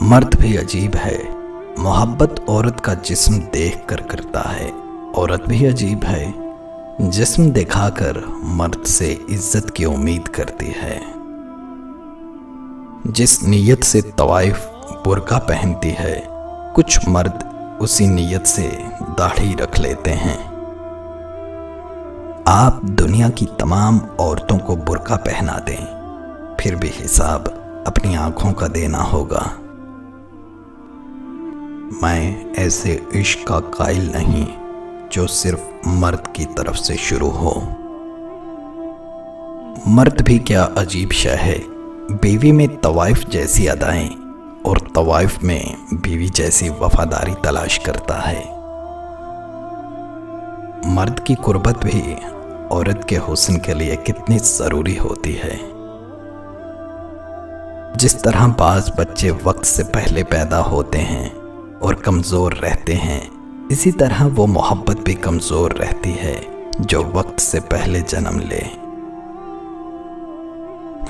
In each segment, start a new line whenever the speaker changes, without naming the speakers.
मर्द भी अजीब है, मोहब्बत औरत का जिस्म देख कर करता है। औरत भी अजीब है, जिस्म दिखाकर मर्द से इज्जत की उम्मीद करती है। जिस नीयत से तवाइफ बुर्का पहनती है, कुछ मर्द उसी नीयत से दाढ़ी रख लेते हैं। आप दुनिया की तमाम औरतों को बुर्का पहना दें, फिर भी हिसाब अपनी आंखों का देना होगा। मैं ऐसे इश्क का कायल नहीं जो सिर्फ मर्द की तरफ से शुरू हो। मर्द भी क्या अजीब शय है, बीवी में तवाइफ जैसी अदाएं और तवाइफ में बीवी जैसी वफादारी तलाश करता है। मर्द की कुर्बत भी औरत के हुस्न के लिए कितनी जरूरी होती है। जिस तरह बाज बच्चे वक्त से पहले पैदा होते हैं और कमज़ोर रहते हैं, इसी तरह वो मोहब्बत भी कमज़ोर रहती है जो वक्त से पहले जन्म ले।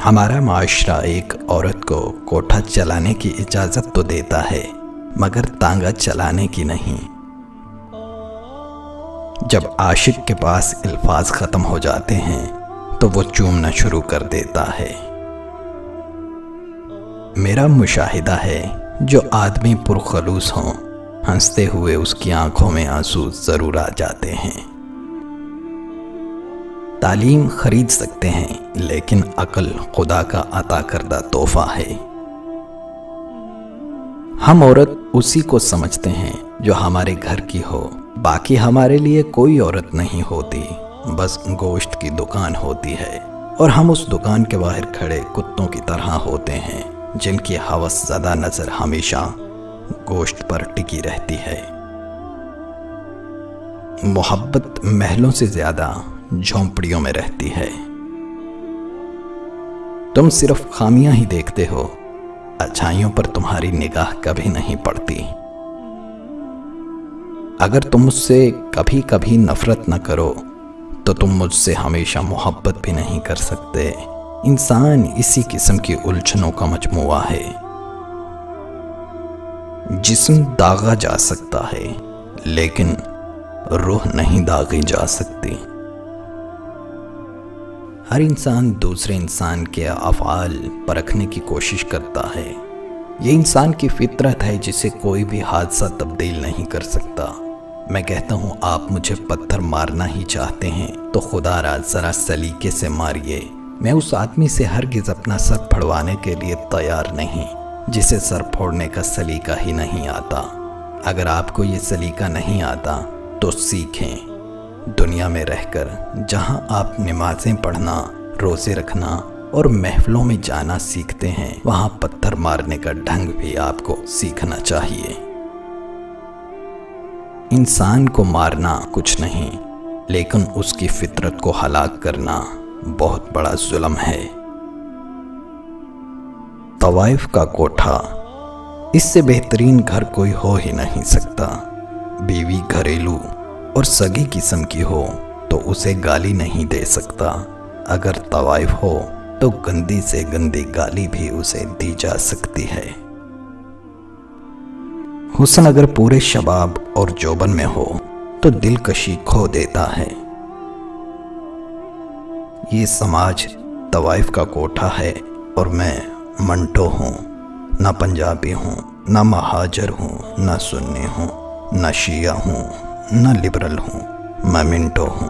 हमारा माशरा एक औरत को कोठा चलाने की इजाज़त तो देता है, मगर तांगा चलाने की नहीं। जब आशिक के पास अल्फाज ख़त्म हो जाते हैं तो वो चूमना शुरू कर देता है। मेरा मुशाहिदा है, जो आदमी पुरखलूस हों, हंसते हुए उसकी आंखों में आंसू जरूर आ जाते हैं। तालीम खरीद सकते हैं, लेकिन अक्ल खुदा का अता करदा तोहफा है। हम औरत उसी को समझते हैं जो हमारे घर की हो, बाकी हमारे लिए कोई औरत नहीं होती, बस गोश्त की दुकान होती है और हम उस दुकान के बाहर खड़े कुत्तों की तरह होते हैं जिनकी हवस ज़्यादा नजर हमेशा गोश्त पर टिकी रहती है। मोहब्बत महलों से ज्यादा झोंपड़ियों में रहती है। तुम सिर्फ खामियां ही देखते हो, अच्छाइयों पर तुम्हारी निगाह कभी नहीं पड़ती। अगर तुम मुझसे कभी कभी नफरत न करो तो तुम मुझसे हमेशा मोहब्बत भी नहीं कर सकते। इंसान इसी किस्म की उलझनों का मजमुआ है। जिस्म दागा जा सकता है, लेकिन रूह नहीं दागी जा सकती। हर इंसान दूसरे इंसान के अफ़आल परखने की कोशिश करता है। ये इंसान की फितरत है जिसे कोई भी हादसा तब्दील नहीं कर सकता। मैं कहता हूँ, आप मुझे पत्थर मारना ही चाहते हैं तो खुदारा ज़रा सलीके से मारिए। मैं उस आदमी से हरगिज़ अपना सर फड़वाने के लिए तैयार नहीं जिसे सर फोड़ने का सलीका ही नहीं आता। अगर आपको ये सलीका नहीं आता तो सीखें। दुनिया में रहकर जहां आप नमाज़ें पढ़ना, रोज़े रखना और महफिलों में जाना सीखते हैं, वहां पत्थर मारने का ढंग भी आपको सीखना चाहिए। इंसान को मारना कुछ नहीं, लेकिन उसकी फितरत को हलाक करना बहुत बड़ा जुल्म है। तवाइफ का कोठा, इससे बेहतरीन घर कोई हो ही नहीं सकता। बीवी घरेलू और सगी किस्म की हो तो उसे गाली नहीं दे सकता। अगर तवाइफ हो तो गंदी से गंदी गाली भी उसे दी जा सकती है। हुस्न अगर पूरे शबाब और जोबन में हो तो दिलकशी खो देता है। ये समाज तवाइफ का कोठा है और मैं मंटो हूँ। ना पंजाबी हूँ, ना महाजर हूँ, ना सुन्नी हूँ, ना शिया हूँ, ना लिबरल हूँ, मैं मिंटो हूँ।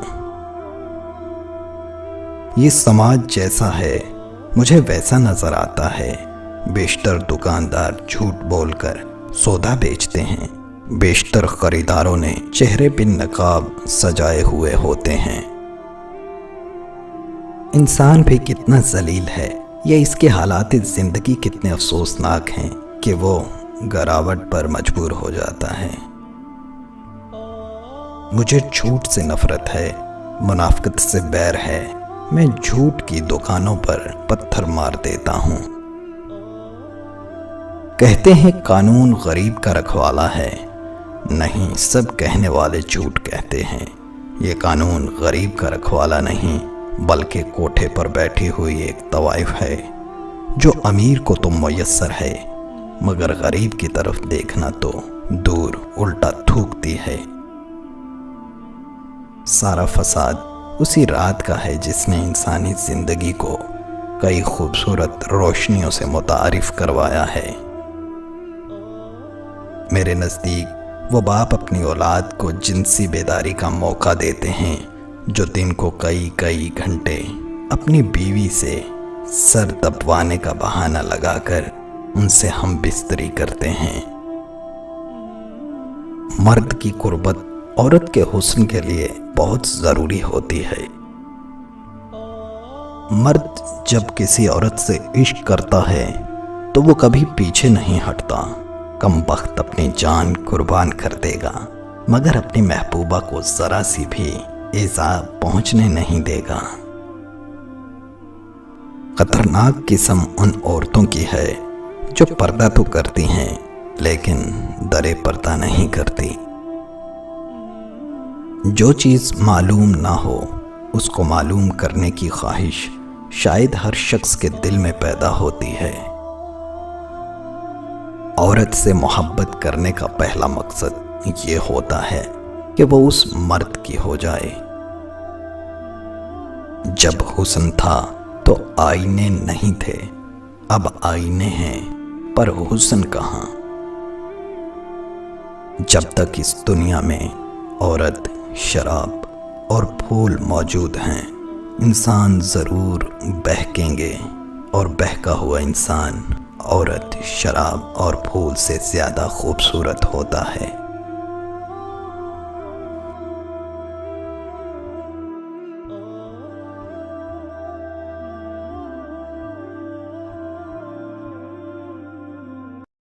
ये समाज जैसा है मुझे वैसा नजर आता है। बेशतर दुकानदार झूठ बोलकर सौदा बेचते हैं। बेशतर खरीदारों ने चेहरे पे नकाब सजाए हुए होते हैं। इंसान भी कितना जलील है, ये इसके हालात जिंदगी कितने अफसोसनाक हैं कि वो गिरावट पर मजबूर हो जाता है। मुझे झूठ से नफरत है, मुनाफिकत से बैर है। मैं झूठ की दुकानों पर पत्थर मार देता हूँ। कहते हैं कानून गरीब का रखवाला है। नहीं, सब कहने वाले झूठ कहते हैं। ये कानून गरीब का रखवाला नहीं, बल्कि कोठे पर बैठी हुई एक तवाइफ है। जो अमीर को तो मुयस्सर है, مگر غریب کی طرف دیکھنا تو دور الٹا تھوکتی ہے۔ سارا فساد اسی رات کا ہے جس نے انسانی زندگی کو کئی خوبصورت روشنیوں سے متعارف کروایا ہے۔ میرے نزدیک وہ باپ اپنی اولاد کو جنسی بیداری کا موقع دیتے ہیں جو دن کو کئی گھنٹے اپنی بیوی سے سر دبوانے کا بہانہ لگا کر ان سے ہم بستری کرتے ہیں۔ مرد کی قربت عورت کے حسن کے لیے بہت ضروری ہوتی ہے۔ مرد جب کسی عورت سے عشق کرتا ہے تو وہ کبھی پیچھے نہیں ہٹتا۔ کم بخت اپنی جان قربان کر دے گا مگر اپنی محبوبہ کو ذرا سی بھی ایذا پہنچنے نہیں دے گا۔ خطرناک قسم ان عورتوں کی ہے جو پردہ تو کرتی ہیں لیکن درِ پردہ نہیں کرتی۔ جو چیز معلوم نہ ہو اس کو معلوم کرنے کی خواہش شاید ہر شخص کے دل میں پیدا ہوتی ہے۔ عورت سے محبت کرنے کا پہلا مقصد یہ ہوتا ہے کہ وہ اس مرد کی ہو جائے۔ جب حسن تھا تو آئینے نہیں تھے، اب آئینے ہیں پر حسن کہاں۔ جب تک اس دنیا میں عورت، شراب اور پھول موجود ہیں انسان ضرور بہکیں گے، اور بہکا ہوا انسان عورت، شراب اور پھول سے زیادہ خوبصورت ہوتا ہے۔